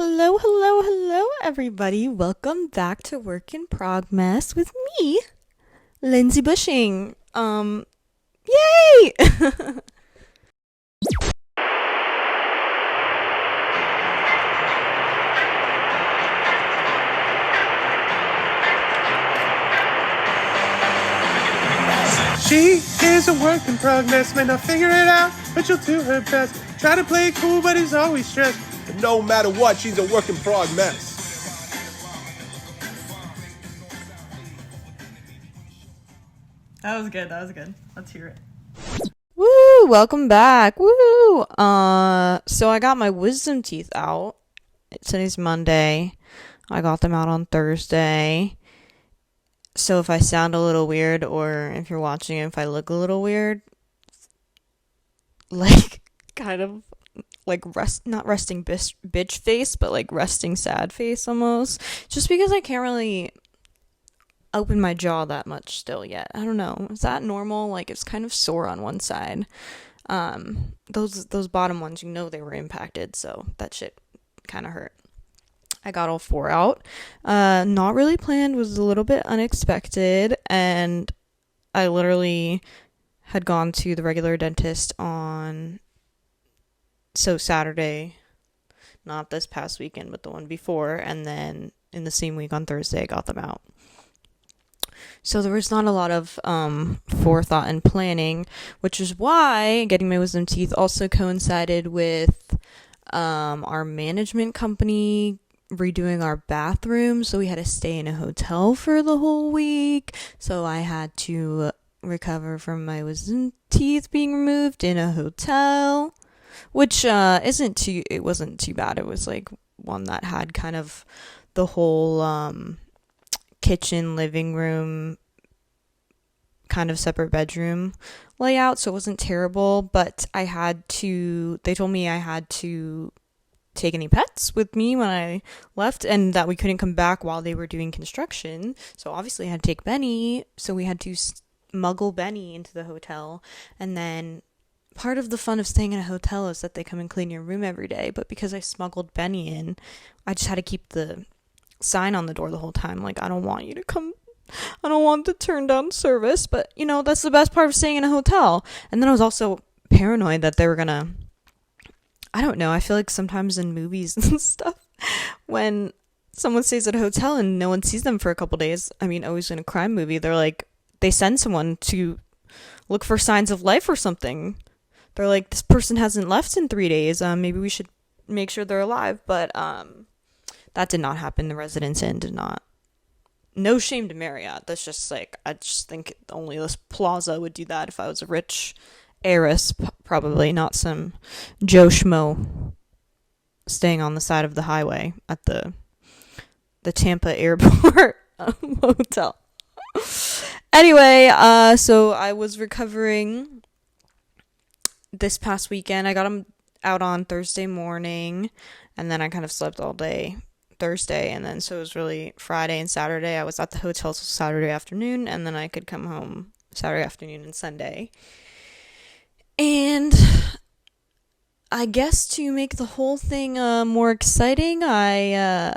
Hello, hello, hello, everybody. Welcome back to Work in Prog-mess with me, Lindsay Bushing. Yay! She is a work in progress, may not figure it out, but she'll do her best. Try to play it cool, but is always stressed. But no matter what, she's a work in prog-mess. That was good. Let's hear it. Woo! Welcome back. Woo! So I got my wisdom teeth out. Today's Monday. I got them out on Thursday. So if I sound a little weird, or if you're watching, if I look a little weird, like kind of like not resting bitch face, but like resting sad face almost, just because I can't really open my jaw that much still yet. I don't know, is that normal? Like, it's kind of sore on one side. Those bottom ones, they were impacted, so that shit kind of hurt. I got all four out. Not really planned, was a little bit unexpected, and I literally had gone to the regular dentist on Saturday, not this past weekend, but the one before, and then in the same week on Thursday I got them out. So there was not a lot of forethought and planning, which is why getting my wisdom teeth also coincided with our management company redoing our bathroom, so we had to stay in a hotel for the whole week. So I had to recover from my wisdom teeth being removed in a hotel, which wasn't too bad. It was like one that had kind of the whole kitchen, living room, kind of separate bedroom layout, so it wasn't terrible, but they told me I had to take any pets with me when I left, and that we couldn't come back while they were doing construction. So obviously I had to take Benny, so we had to smuggle Benny into the hotel. And then part of the fun of staying in a hotel is that they come and clean your room every day, but because I smuggled Benny in, I just had to keep the sign on the door the whole time, like, I don't want you to come, I don't want to turn down service. But that's the best part of staying in a hotel. And then I was also paranoid that they were gonna, I don't know, I feel like sometimes in movies and stuff, when someone stays at a hotel and no one sees them for a couple days, always in a crime movie, they're like, they send someone to look for signs of life or something. They're like, this person hasn't left in 3 days, maybe we should make sure they're alive. But that did not happen. The Residence Inn did not. No shame to Marriott. That's just like, I just think only this plaza would do that if I was a rich heiress, probably not some Joe Schmo staying on the side of the highway at the Tampa airport hotel. Anyway, so I was recovering this past weekend. I got them out on Thursday morning, and then I kind of slept all day Thursday, and then so it was really Friday and Saturday. I was at the hotel till Saturday afternoon, and then I could come home Saturday afternoon and Sunday. And I guess to make the whole thing more exciting, I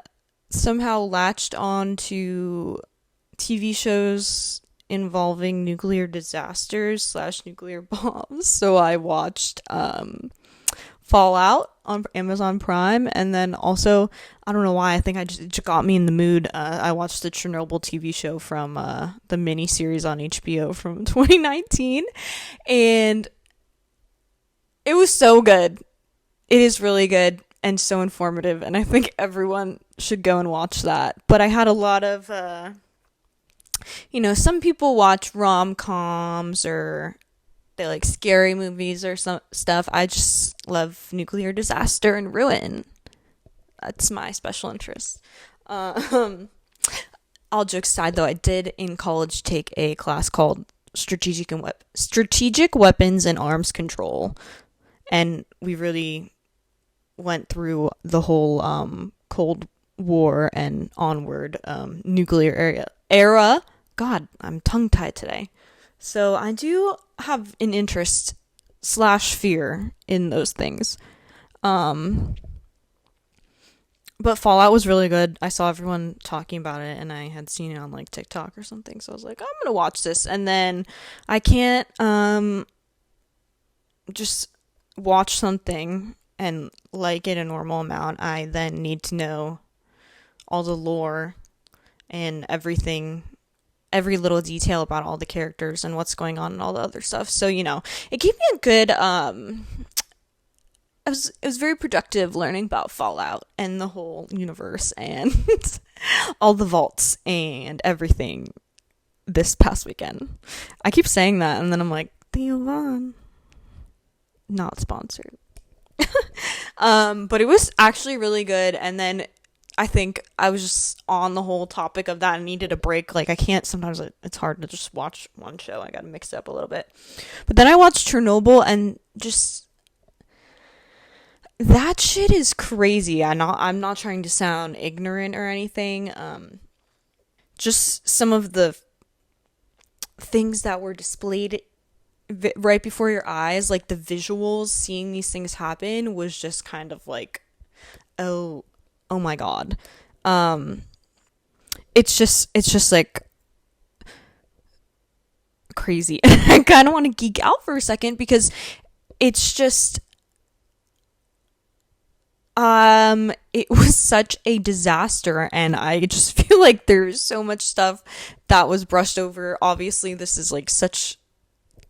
somehow latched on to TV shows involving nuclear disasters / nuclear bombs. So I watched Fallout on Amazon Prime, and then also, I don't know why, I think it just got me in the mood. I watched the Chernobyl TV show from the miniseries on HBO from 2019, and it was so good. It is really good and so informative, and I think everyone should go and watch that. But I had a lot of, some people watch rom-coms, or they like scary movies or some stuff. I just love nuclear disaster and ruin. That's my special interest. All jokes aside, though, I did in college take a class called Strategic Weapons and Arms Control, and we really went through the whole Cold War and onward nuclear era. God, I'm tongue-tied today. So I do have an interest / fear in those things. But Fallout was really good. I saw everyone talking about it, and I had seen it on like TikTok or something. So I was like, I'm gonna watch this. And then I can't just watch something and like it a normal amount. I then need to know all the lore and everything, every little detail about all the characters and what's going on and all the other stuff. So, it gave me a good it was very productive learning about Fallout and the whole universe and all the vaults and everything this past weekend. I keep saying that and then I'm like, Theo Vaughn. Not sponsored. But it was actually really good. And then I think I was just on the whole topic of that and needed a break. Like, I can't, sometimes it's hard to just watch one show. I gotta mix it up a little bit. But then I watched Chernobyl and just, that shit is crazy. I'm not trying to sound ignorant or anything. Just some of the things that were displayed right before your eyes, like the visuals, seeing these things happen was just kind of like, oh my god. It's just like crazy. I kind of want to geek out for a second because it's just it was such a disaster, and I just feel like there's so much stuff that was brushed over. Obviously, this is like such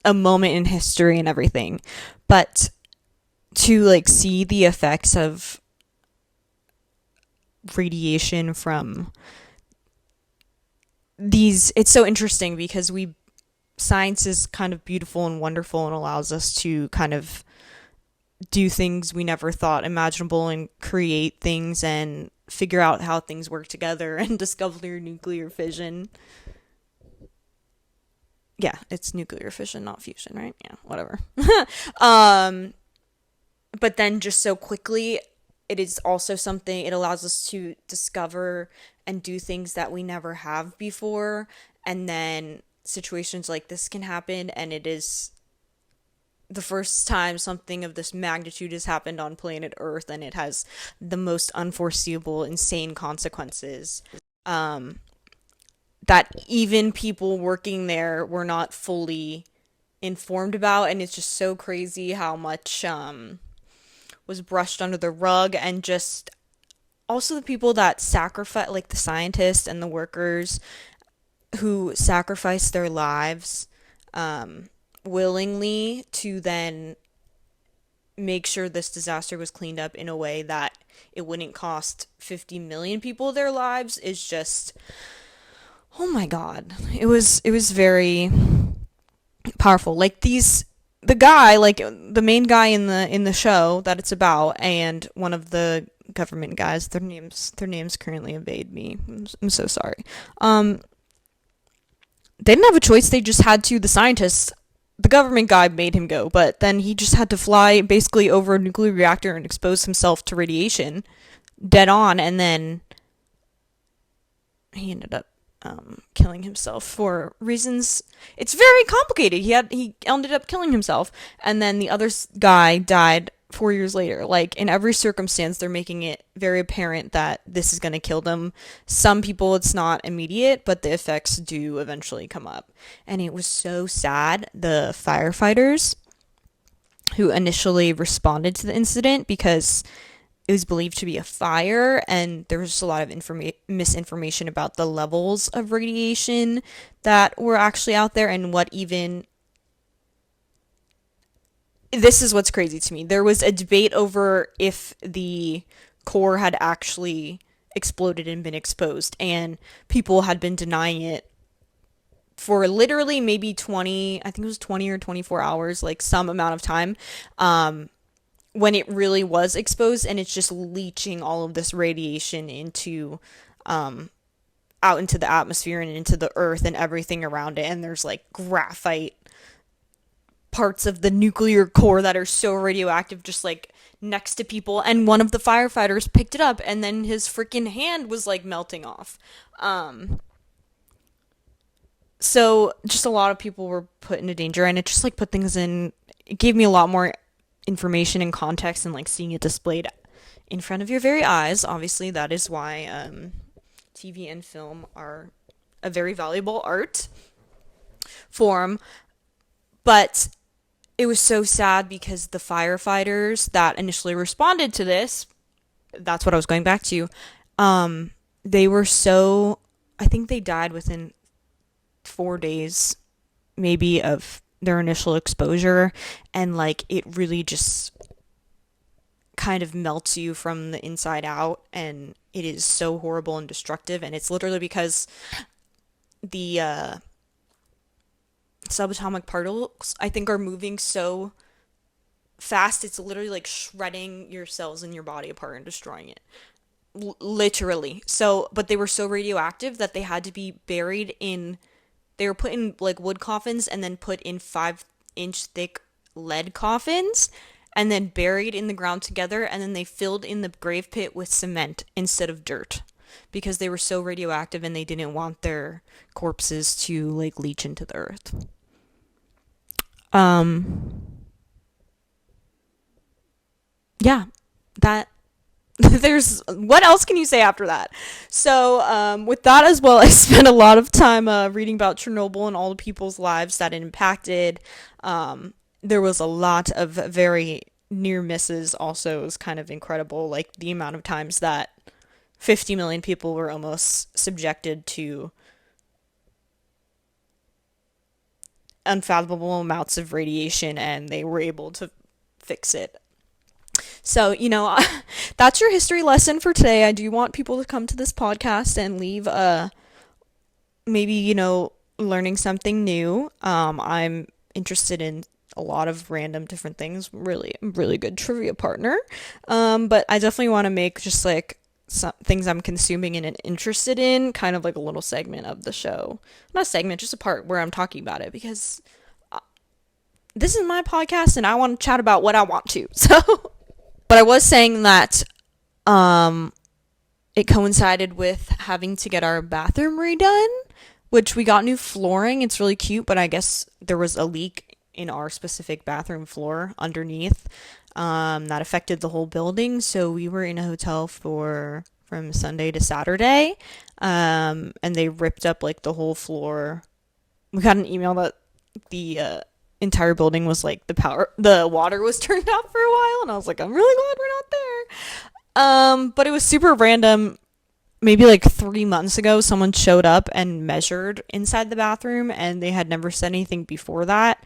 a moment in history and everything, but to like see the effects of radiation from these, it's so interesting because science is kind of beautiful and wonderful and allows us to kind of do things we never thought imaginable and create things and figure out how things work together and discover nuclear fission. Yeah, it's nuclear fission, not fusion, right? Yeah, whatever. But then just so quickly, it is also something, it allows us to discover and do things that we never have before. And then situations like this can happen, and it is the first time something of this magnitude has happened on planet Earth, and it has the most unforeseeable, insane consequences. That even people working there were not fully informed about, and it's just so crazy how much was brushed under the rug, and just also the people that sacrifice, like the scientists and the workers who sacrificed their lives willingly to then make sure this disaster was cleaned up in a way that it wouldn't cost 50 million people their lives is just, oh my god. It was very powerful. Like the guy, like the main guy in the show that it's about, and one of the government guys, their names currently evade me. I'm so sorry. They didn't have a choice. They just had to. The scientists, the government guy made him go, but then he just had to fly basically over a nuclear reactor and expose himself to radiation dead on, and then he ended up killing himself for reasons. It's very complicated. He ended up killing himself, and then the other guy died 4 years later. Like, in every circumstance, they're making it very apparent that this is going to kill them. Some people, it's not immediate, but the effects do eventually come up. And it was so sad. The firefighters who initially responded to the incident, because it was believed to be a fire, and there was just a lot of misinformation about the levels of radiation that were actually out there, and what even... This is what's crazy to me. There was a debate over if the core had actually exploded and been exposed, and people had been denying it for literally maybe 20, I think it was 20 or 24 hours, like some amount of time, when it really was exposed, and it's just leaching all of this radiation into out into the atmosphere and into the earth and everything around it. And there's like graphite parts of the nuclear core that are so radioactive just like next to people, and one of the firefighters picked it up, and then his freaking hand was like melting off. So just a lot of people were put into danger, and it just like put things in, it gave me a lot more information and context, and like seeing it displayed in front of your very eyes. Obviously, that is why TV and film are a very valuable art form. But it was so sad because the firefighters that initially responded to this, that's what I was going back to, they were so, I think they died within 4 days maybe of their initial exposure, and like it really just kind of melts you from the inside out, and it is so horrible and destructive. And it's literally because the subatomic particles, I think, are moving so fast, it's literally like shredding your cells in your body apart and destroying it. Literally. So, but they were so radioactive that they had to be buried in, they were put in like wood coffins and then put in 5-inch thick lead coffins and then buried in the ground together, and then they filled in the grave pit with cement instead of dirt because they were so radioactive and they didn't want their corpses to like leach into the earth. Yeah, that there's, what else can you say after that? So with that as well, I spent a lot of time reading about Chernobyl and all the people's lives that it impacted. There was a lot of very near misses also. It was kind of incredible, like the amount of times that 50 million people were almost subjected to unfathomable amounts of radiation and they were able to fix it. So, you know, that's your history lesson for today. I do want people to come to this podcast and leave maybe, you know, learning something new. I'm interested in a lot of random different things. Really good trivia partner. But I definitely want to make just like some things I'm consuming and interested in, kind of like a little segment of the show. Not a segment, just a part where I'm talking about it, because this is my podcast and I want to chat about what I want to. So, but I was saying that it coincided with having to get our bathroom redone, which we got new flooring. It's really cute, but I guess there was a leak in our specific bathroom floor underneath that affected the whole building. So we were in a hotel from Sunday to Saturday, and they ripped up like the whole floor. We got an email that the entire building was like the water was turned off for a while, and I was like, I'm really glad we're not there. But it was super random. Maybe like 3 months ago, someone showed up and measured inside the bathroom, and they had never said anything before that.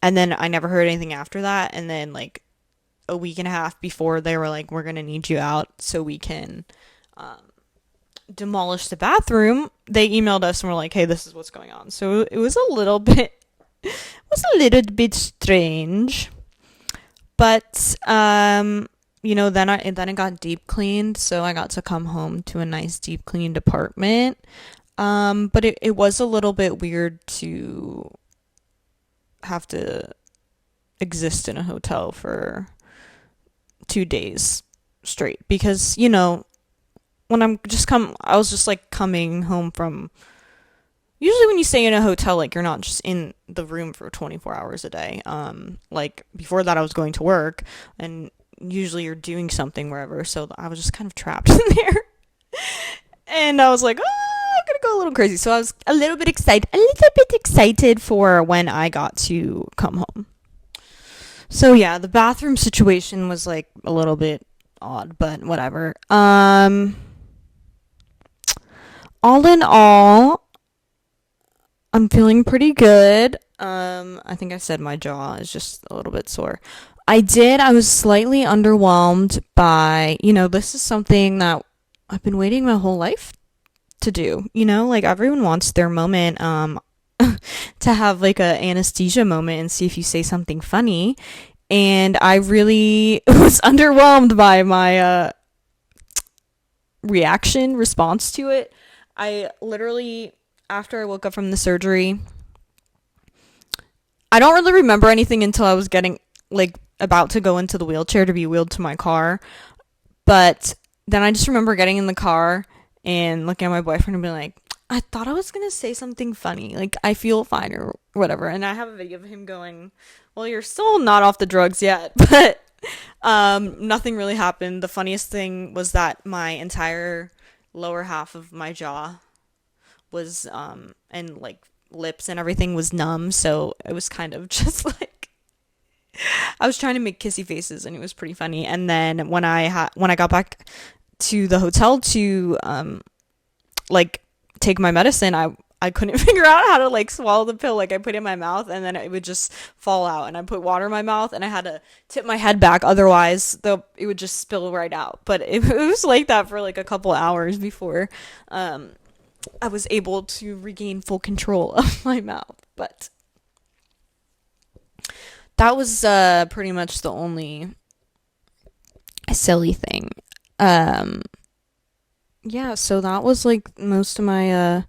And then I never heard anything after that. And then like a week and a half before, they were like, we're going to need you out so we can demolish the bathroom. They emailed us and were like, hey, this is what's going on. So it was a little bit strange. But, you know, then it got deep cleaned. So I got to come home to a nice deep cleaned apartment. But it was a little bit weird to have to exist in a hotel for 2 days straight, because, you know, when I was just like coming home from, usually when you stay in a hotel, like you're not just in the room for 24 hours a day. Like before that I was going to work, and usually you're doing something wherever, so I was just kind of trapped in there. And I was like, I'm gonna go a little crazy. So I was a little bit excited for when I got to come home. So yeah, the bathroom situation was like a little bit odd, but whatever. All in all, I'm feeling pretty good. I think I said my jaw is just a little bit sore. I was slightly underwhelmed by, you know, this is something that I've been waiting my whole life to do, you know, like everyone wants their moment, to have like a anesthesia moment and see if you say something funny. And I really was underwhelmed by my, response to it. I literally, after I woke up from the surgery, I don't really remember anything until I was getting, like, about to go into the wheelchair to be wheeled to my car. But then I just remember getting in the car and looking at my boyfriend and being like, I thought I was going to say something funny. Like, I feel fine or whatever. And I have a video of him going, well, you're still not off the drugs yet. But Nothing really happened. The funniest thing was that my entire lower half of my jaw was and like lips and everything was numb, so it was kind of just like I was trying to make kissy faces and it was pretty funny. And then when I got back to the hotel to like take my medicine, I couldn't figure out how to like swallow the pill. Like I put it in my mouth and then it would just fall out, and I put water in my mouth and I had to tip my head back, otherwise it would just spill right out. But it was like that for like a couple hours before I was able to regain full control of my mouth. But that was pretty much the only silly thing. Yeah, so that was like most of my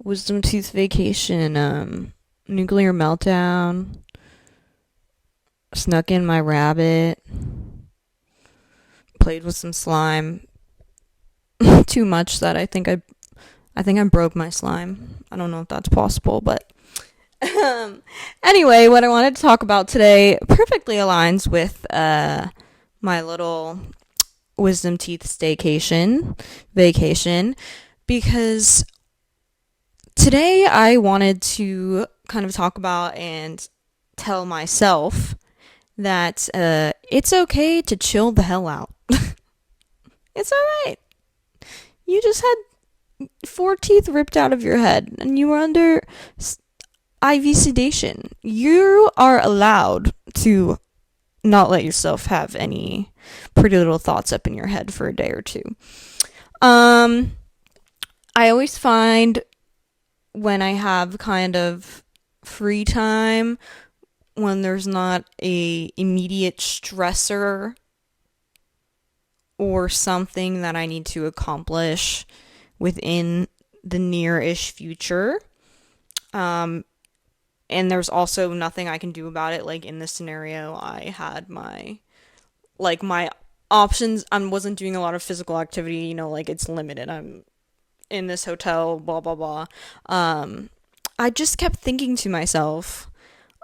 wisdom tooth vacation. Nuclear meltdown. Snuck in my rabbit. Played with some slime. Too much that I think I broke my slime. I don't know if that's possible, but anyway, what I wanted to talk about today perfectly aligns with my little wisdom teeth vacation, because today I wanted to kind of talk about and tell myself that it's okay to chill the hell out. It's alright. You just had 4 teeth ripped out of your head and you were under IV sedation. You are allowed to not let yourself have any pretty little thoughts up in your head for a day or two. I always find when I have kind of free time, when there's not a immediate stressor or something that I need to accomplish within the near-ish future, and there's also nothing I can do about it. Like in this scenario, I had my options. I wasn't doing a lot of physical activity, like it's limited. I'm in this hotel, blah, blah, blah. I just kept thinking to myself,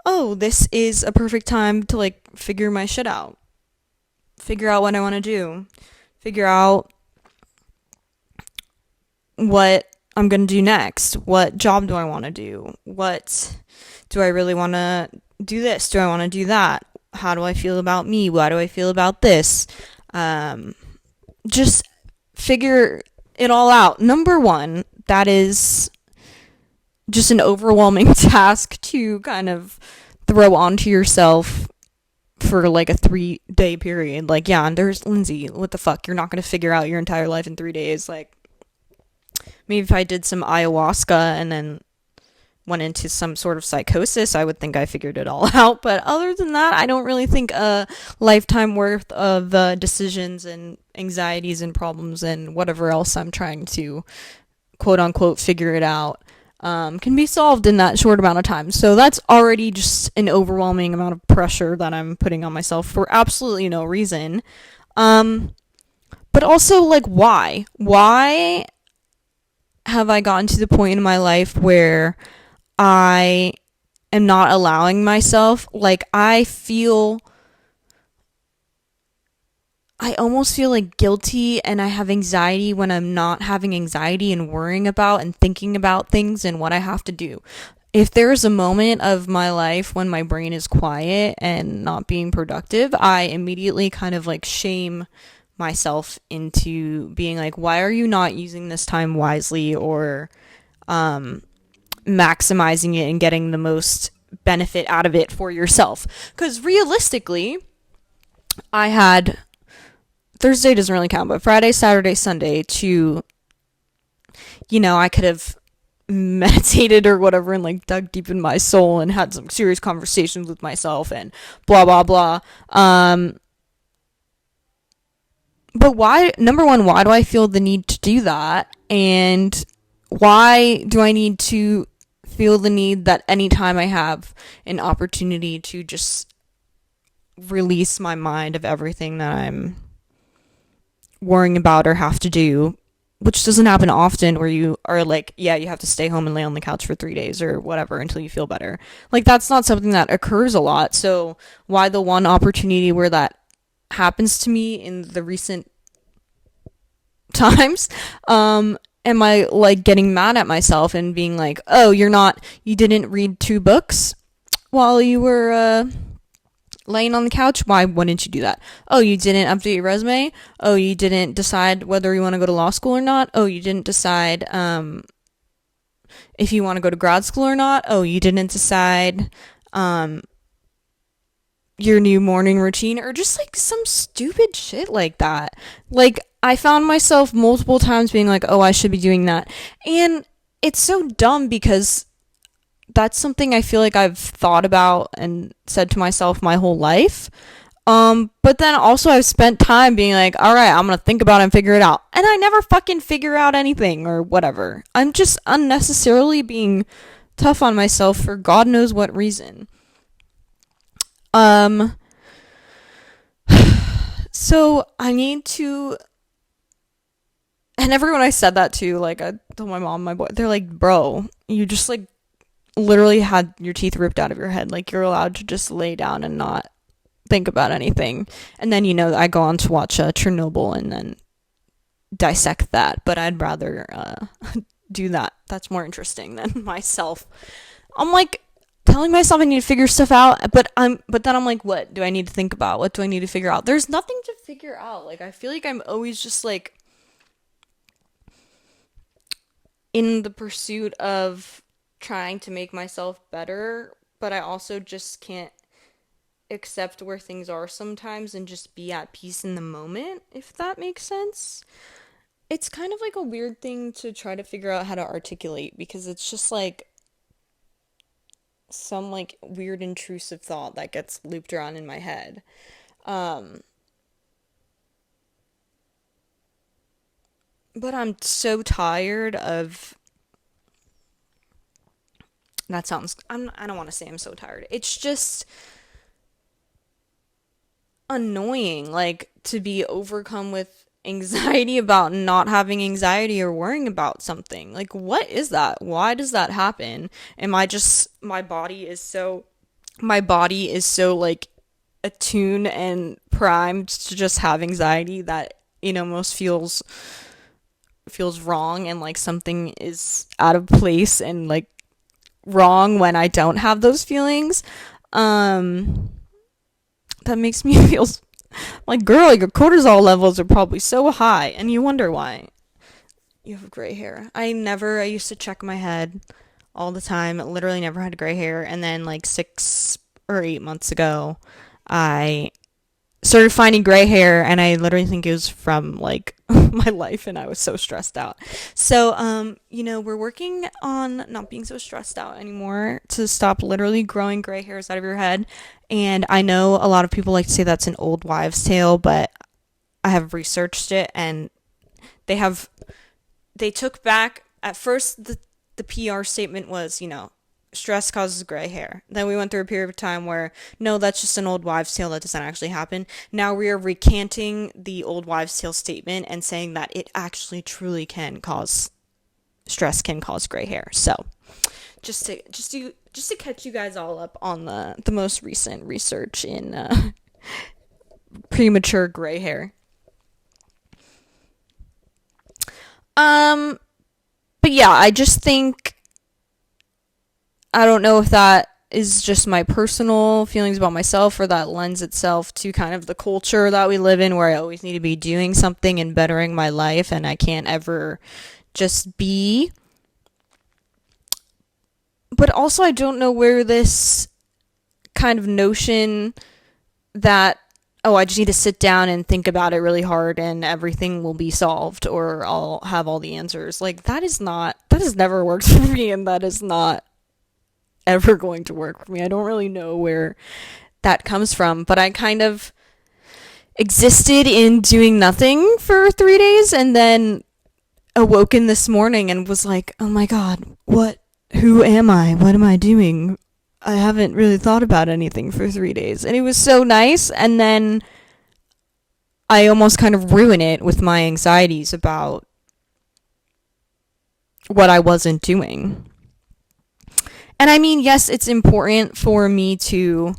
oh, this is a perfect time to like figure my shit out. Figure out what I want to do. Figure out what I'm going to do next. What job do I want to do? What do I really want to do? This? Do I want to do that? How do I feel about me? Why do I feel about this? Just figure it all out. Number one, that is just an overwhelming task to kind of throw onto yourself for like a 3-day period. Like, yeah, and there's Lindsay. What the fuck? You're not going to figure out your entire life in 3 days. Like, maybe if I did some ayahuasca and then went into some sort of psychosis, I would think I figured it all out. But other than that, I don't really think a lifetime worth of decisions and anxieties and problems and whatever else I'm trying to quote unquote figure it out can be solved in that short amount of time. So that's already just an overwhelming amount of pressure that I'm putting on myself for absolutely no reason. But also, like, why? Why have I gotten to the point in my life where I am not allowing myself, like, I almost feel like guilty, and I have anxiety when I'm not having anxiety and worrying about and thinking about things and what I have to do. If there's a moment of my life when my brain is quiet and not being productive, I immediately kind of like shame myself into being like, why are you not using this time wisely or maximizing it and getting the most benefit out of it for yourself? Because realistically, I had Thursday doesn't really count, but Friday, Saturday, Sunday to, I could have meditated or whatever and like dug deep in my soul and had some serious conversations with myself and blah, blah, blah. But why, number one, why do I feel the need to do that? And why do I need to feel the need that anytime I have an opportunity to just release my mind of everything that I'm worrying about or have to do, which doesn't happen often, where you are like, yeah, you have to stay home and lay on the couch for 3 days or whatever until you feel better. Like, that's not something that occurs a lot. So why the one opportunity where that happens to me in the recent times, am I like getting mad at myself and being like, oh, you didn't read 2 books while you were laying on the couch? Why wouldn't you do that? Oh, you didn't update your resume? Oh, you didn't decide whether you want to go to law school or not? Oh, you didn't decide if you want to go to grad school or not? Oh, you didn't decide your new morning routine, or just like some stupid shit like that. Like, I found myself multiple times being like, oh, I should be doing that. And it's so dumb because that's something I feel like I've thought about and said to myself my whole life. But then also I've spent time being like, all right, I'm gonna think about it and figure it out. And I never fucking figure out anything or whatever. I'm just unnecessarily being tough on myself for God knows what reason. So I need to, and everyone I said that to, like, I told my mom, my boy, they're like, bro, you just like literally had your teeth ripped out of your head. Like, you're allowed to just lay down and not think about anything. And then, I go on to watch Chernobyl and then dissect that, but I'd rather do that. That's more interesting than myself. I'm like telling myself I need to figure stuff out, but then I'm like, what do I need to think about? What do I need to figure out? There's nothing to figure out. Like, I feel like I'm always just like in the pursuit of trying to make myself better, but I also just can't accept where things are sometimes and just be at peace in the moment, if that makes sense. It's kind of like a weird thing to try to figure out how to articulate, because it's just like some like weird intrusive thought that gets looped around in my head. But I'm so tired of, that sounds, I don't want to say I'm so tired. It's just annoying, like, to be overcome with anxiety about not having anxiety or worrying about something. Like, what is that? Why does that happen? Am I just, my body is so like attuned and primed to just have anxiety that it almost feels wrong, and like something is out of place and like wrong when I don't have those feelings. That makes me feel like, girl, your cortisol levels are probably so high, and you wonder why you have gray hair. I used to check my head all the time. I literally never had gray hair, and then like 6 or 8 months ago, I started finding gray hair, and I literally think it was from like my life, and I was so stressed out. So we're working on not being so stressed out anymore to stop literally growing gray hairs out of your head. And I know a lot of people like to say that's an old wives' tale, but I have researched it, and they took back, at first the PR statement was, stress causes gray hair. Then we went through a period of time where, no, that's just an old wives' tale, that doesn't actually happen. Now we are recanting the old wives' tale statement and saying that it actually truly stress can cause gray hair. So just to catch you guys all up on the most recent research in premature gray hair. But yeah, I just think, I don't know if that is just my personal feelings about myself, or that lends itself to kind of the culture that we live in, where I always need to be doing something and bettering my life, and I can't ever just be. But also, I don't know where this kind of notion that, oh, I just need to sit down and think about it really hard and everything will be solved, or I'll have all the answers. Like, that has never worked for me, and that is not ever going to work for me. I don't really know where that comes from, but I kind of existed in doing nothing for 3 days, and then awoken this morning and was like, oh my God, who am I? What am I doing? I haven't really thought about anything for 3 days. And it was so nice. And then I almost kind of ruin it with my anxieties about what I wasn't doing. And I mean, yes, it's important for me to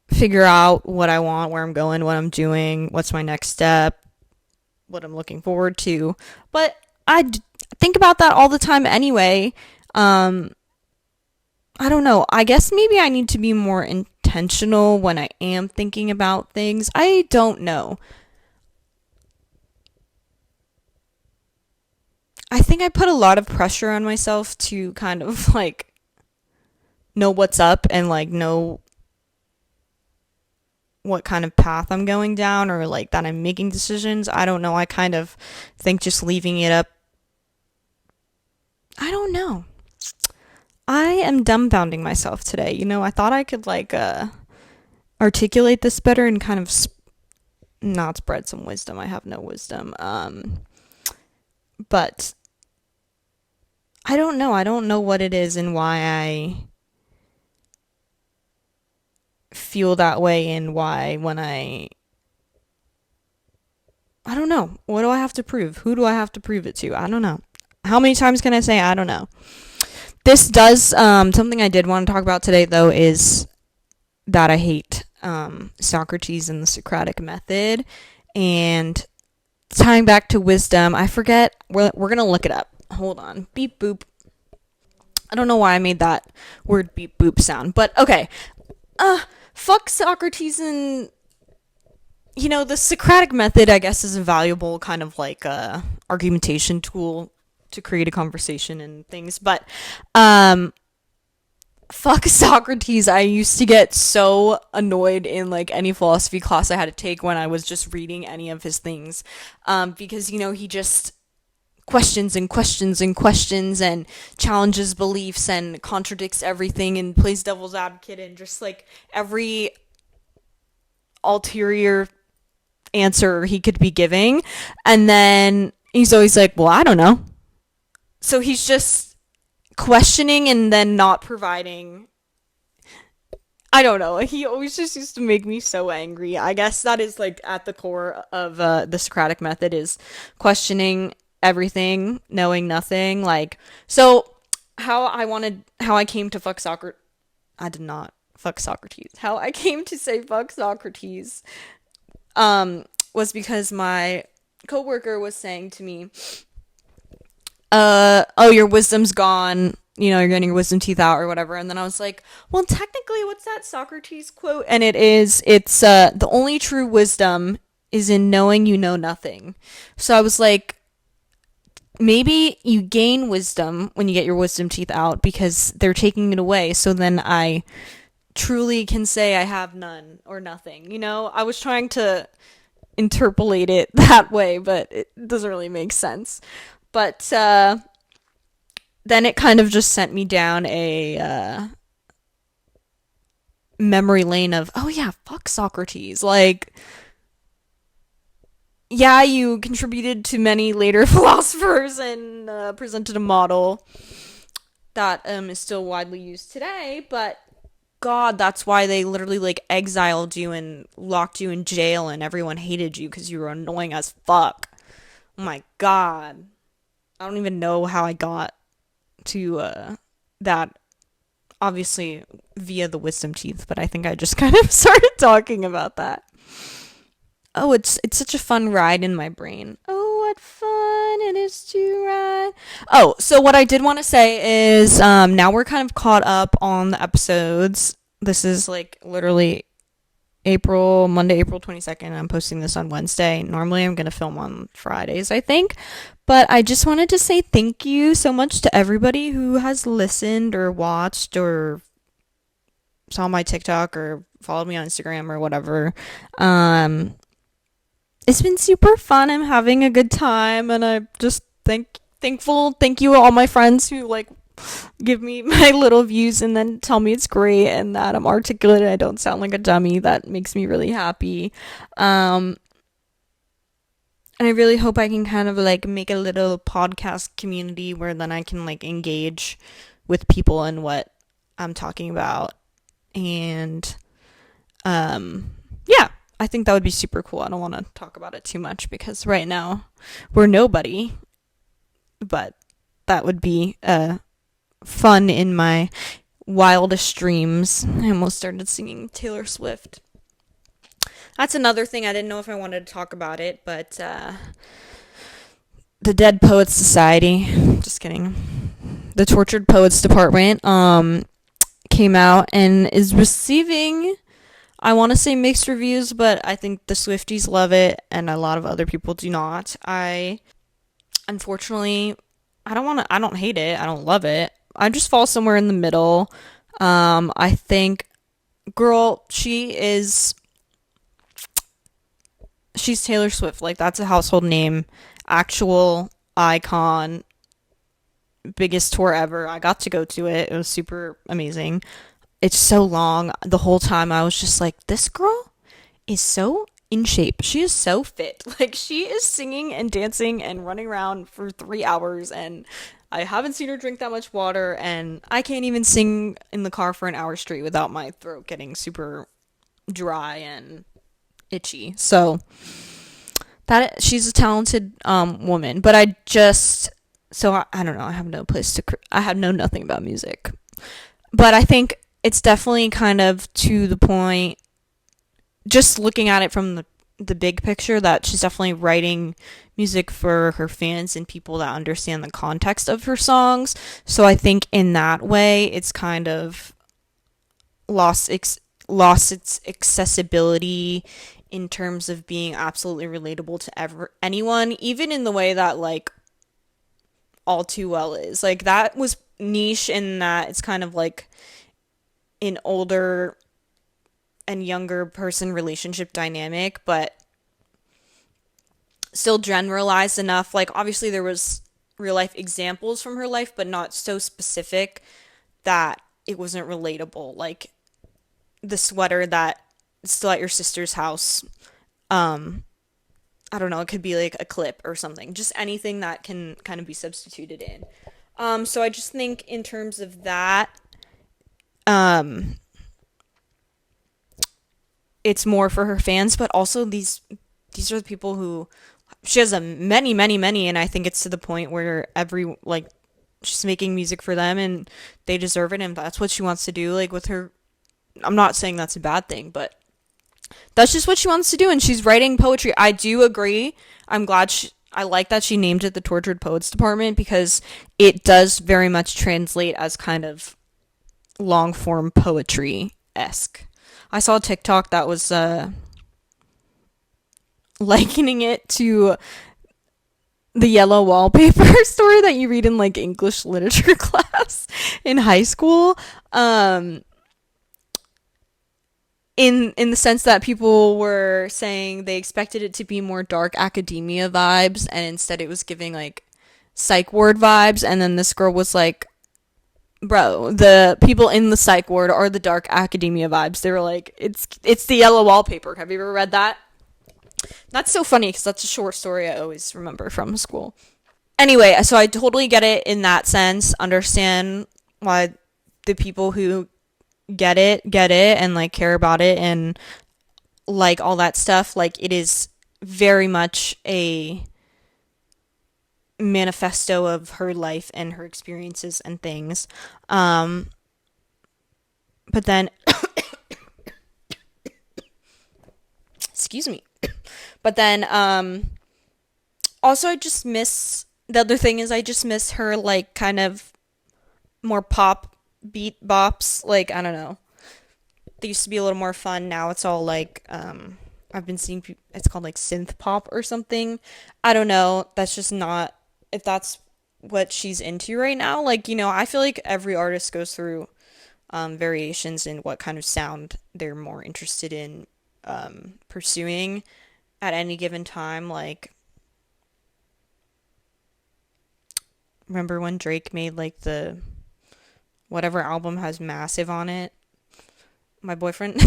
figure out what I want, where I'm going, what I'm doing, what's my next step, what I'm looking forward to. But think about that all the time anyway. I don't know. I guess maybe I need to be more intentional when I am thinking about things. I don't know. I think I put a lot of pressure on myself to kind of like know what's up and like know what kind of path I'm going down or like that I'm making decisions. I don't know. I kind of think just leaving it up. I don't know. I am dumbfounding myself today. I thought I could like articulate this better and kind of not spread some wisdom. I have no wisdom. But I don't know. I don't know what it is and why I feel that way and why when I don't know. What do I have to prove? Who do I have to prove it to? I don't know. How many times can I say I don't know? This does, something I did want to talk about today, though, is that I hate Socrates and the Socratic method. And tying back to wisdom, I forget, we're going to look it up. Hold on. Beep boop. I don't know why I made that word beep boop sound, but okay. Fuck Socrates and, the Socratic method, I guess, is a valuable kind of like argumentation tool to create a conversation and things, but fuck Socrates. I used to get so annoyed in like any philosophy class I had to take when I was just reading any of his things, because he just questions and questions and questions and challenges beliefs and contradicts everything and plays devil's advocate and just like every ulterior answer he could be giving, and then he's always like, well, I don't know. So he's just questioning and then not providing. I don't know. He always just used to make me so angry. I guess that is like at the core of the Socratic method is questioning everything, knowing nothing. Like, so how I came to fuck Socrates. I did not fuck Socrates. How I came to say fuck Socrates was because my coworker was saying to me, oh, your wisdom's gone, you're getting your wisdom teeth out or whatever. And then I was like, well, technically, what's that Socrates quote? And it's the only true wisdom is in knowing you know nothing. So I was like, maybe you gain wisdom when you get your wisdom teeth out because they're taking it away. So then I truly can say I have none or nothing. I was trying to interpolate it that way, but it doesn't really make sense. But then it kind of just sent me down a memory lane of, oh yeah, fuck Socrates. Like, yeah, you contributed to many later philosophers and presented a model that is still widely used today, but God, that's why they literally like exiled you and locked you in jail and everyone hated you because you were annoying as fuck. Oh my God. I don't even know how I got to that, obviously via the wisdom teeth, but I think I just kind of started talking about that. Oh, it's such a fun ride in my brain. Oh, what fun it is to ride. Oh, so what I did want to say is now we're kind of caught up on the episodes. This is like literally Monday, April 22nd. I'm posting this on Wednesday. Normally I'm going to film on Fridays, I think. But I just wanted to say thank you so much to everybody who has listened or watched or saw my TikTok or followed me on Instagram or whatever. It's been super fun. I'm having a good time, and I'm just thankful. Thank you all my friends who like give me my little views and then tell me it's great and that I'm articulate and I don't sound like a dummy. That makes me really happy. And I really hope I can kind of like make a little podcast community where then I can like engage with people and what I'm talking about. And yeah, I think that would be super cool. I don't want to talk about it too much because right now we're nobody, but that would be fun in my wildest dreams. I almost started singing Taylor Swift. That's another thing. I didn't know if I wanted to talk about it, but the Dead Poets Society, just kidding, the Tortured Poets Department came out and is receiving, I want to say, mixed reviews, but I think the Swifties love it and a lot of other people do not. Unfortunately, I don't hate it, I don't love it. I just fall somewhere in the middle. I think, girl, she's Taylor Swift. Like, that's a household name, actual icon, biggest tour ever. I got to go to it. It was super amazing. It's so long. The whole time I was just like, this girl is so in shape. She is so fit. Like, she is singing and dancing and running around for 3 hours, and I haven't seen her drink that much water, and I can't even sing in the car for an hour straight without my throat getting super dry and itchy. So that she's a talented woman, but I don't know. I have no place to. I have know nothing about music, but I think it's definitely kind of to the point. Just looking at it from the big picture, that she's definitely writing music for her fans and people that understand the context of her songs. So I think in that way, it's kind of lost its accessibility in terms of being absolutely relatable to anyone, even in the way that, like, All Too Well is. Like, that was niche in that it's kind of like an older and younger person relationship dynamic, but still generalized enough. Like, obviously there was real life examples from her life, but not so specific that it wasn't relatable. Like, the sweater that is still at your sister's house. I don't know, it could be like a clip or something. Just anything that can kind of be substituted in. So I just think in terms of that, it's more for her fans, but also these are the people who she has many, and I think it's to the point where she's making music for them and they deserve it, and that's what she wants to do. Like, with her, I'm not saying that's a bad thing, but that's just what she wants to do, and she's writing poetry. I do agree. I'm glad I like that she named it the Tortured Poets Department, because it does very much translate as kind of long form poetry-esque. I saw a TikTok that was likening it to the yellow wallpaper story that you read in, like, English literature class in high school. In the sense that people were saying they expected it to be more dark academia vibes, and instead it was giving, like, psych ward vibes, and then this girl was like, bro, the people in the psych ward are the dark academia vibes. They were like, it's the yellow wallpaper. Have you ever read that? That's so funny, because that's a short story I always remember from school. Anyway, so I totally get it in that sense, understand why the people who get it, and, like, care about it, and, like, all that stuff. Like, it is very much a manifesto of her life and her experiences and things. But then, excuse me. But then, also I just miss, the other thing is I just miss her, like, kind of more pop beat bops. Like, I don't know. They used to be a little more fun. Now it's all, like, I've been seeing it's called, like, synth pop or something. I don't know. That's just not, if that's what she's into right now. Like, you know, I feel like every artist goes through variations in what kind of sound they're more interested in pursuing at any given time. Like, remember when Drake made, like, the whatever album has Massive on it? My boyfriend,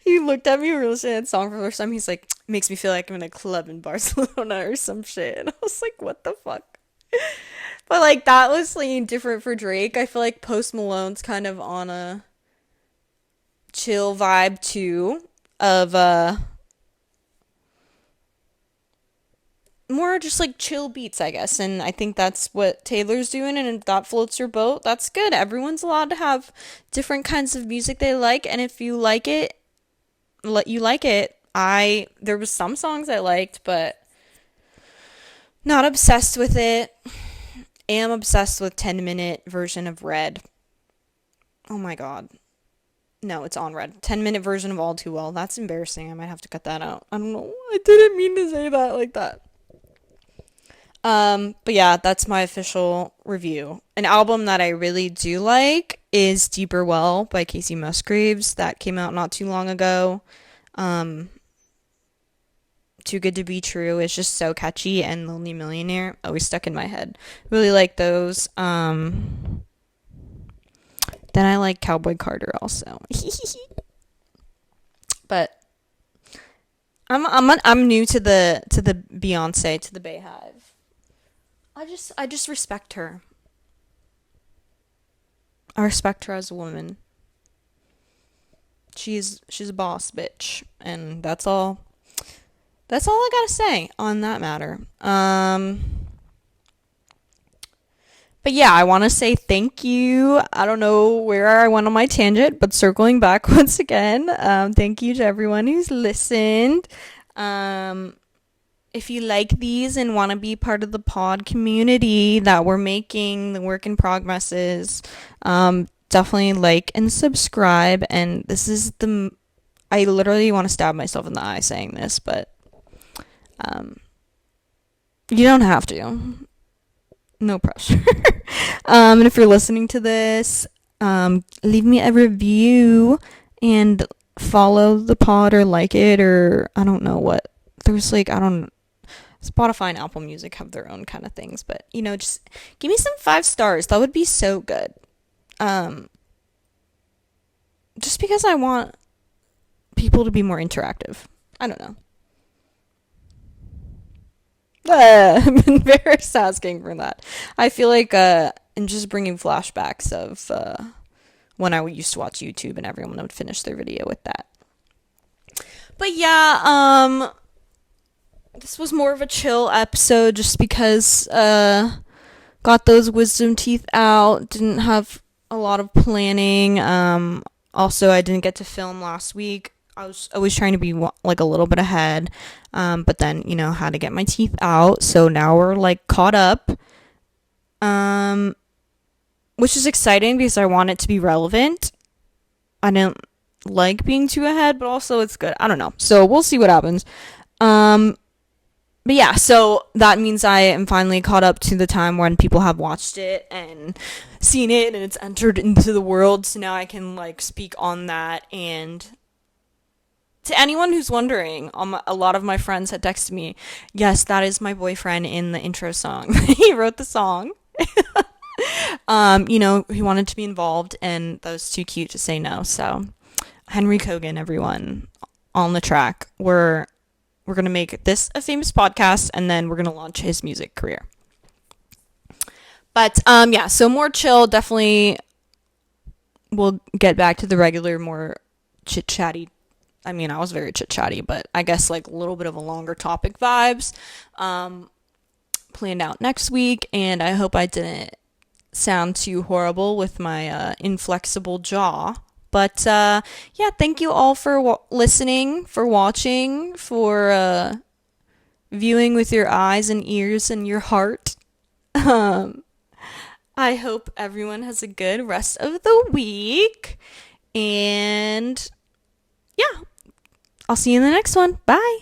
he looked at me when we were listening to that song for the first time. He's like, makes me feel like I'm in a club in Barcelona or some shit. And I was like, what the fuck? But, like, that was, like, different for Drake. I feel like Post Malone's kind of on a chill vibe too, of more just like chill beats, I guess. And I think that's what Taylor's doing, and if that floats your boat, that's good. Everyone's allowed to have different kinds of music they like, and if you like it, you like it. There was some songs I liked, but not obsessed with it. Am obsessed with 10-minute version of Red. Oh my god. No, it's on Red. 10-minute version of All Too Well. That's embarrassing. I might have to cut that out. I don't know. I didn't mean to say that like that. But yeah, that's my official review. An album that I really do like is Deeper Well by Casey Musgraves. That came out not too long ago. Too Good to Be True is just so catchy, and Lonely Millionaire always stuck in my head. Really like those. Then I like Cowboy Carter also. But I'm new to the Beyonce, to the Bayhive. I just respect her. I respect her as a woman. She's a boss bitch, and that's all. That's all I gotta say on that matter. But yeah, I want to say thank you. I don't know where I went on my tangent, but circling back once again, thank you to everyone who's listened. If you like these and want to be part of the pod community that we're making, the work in Prog-messes, definitely like and subscribe. And this is I literally want to stab myself in the eye saying this, but you don't have to. No pressure. And if you're listening to this, leave me a review and follow the pod or like it, or I don't know what. There's like, Spotify and Apple Music have their own kind of things, but just give me some 5 stars. That would be so good. Just because I want people to be more interactive. I don't know. I'm embarrassed asking for that. I feel like I'm just bringing flashbacks of when I used to watch YouTube and everyone would finish their video with that. But yeah, this was more of a chill episode just because got those wisdom teeth out, didn't have a lot of planning. Also, I didn't get to film last week. I was always trying to be like a little bit ahead, but then had to get my teeth out, so now we're like caught up, which is exciting because I want it to be relevant. I don't like being too ahead, but also it's good. I don't know, so we'll see what happens. But yeah, so that means I am finally caught up to the time when people have watched it and seen it and it's entered into the world, so now I can like speak on that. And to anyone who's wondering, a lot of my friends had texted me, yes, that is my boyfriend in the intro song. He wrote the song. He wanted to be involved, and that was too cute to say no. So, Henry Kogan, everyone, on the track. We're going to make this a famous podcast, and then we're going to launch his music career. But, yeah, so more chill. Definitely we'll get back to the regular, more chit-chatty. I mean, I was very chit-chatty, but I guess like a little bit of a longer topic vibes planned out next week, and I hope I didn't sound too horrible with my inflexible jaw. But yeah, thank you all for listening, for watching, for viewing with your eyes and ears and your heart. I hope everyone has a good rest of the week, and yeah, I'll see you in the next one. Bye.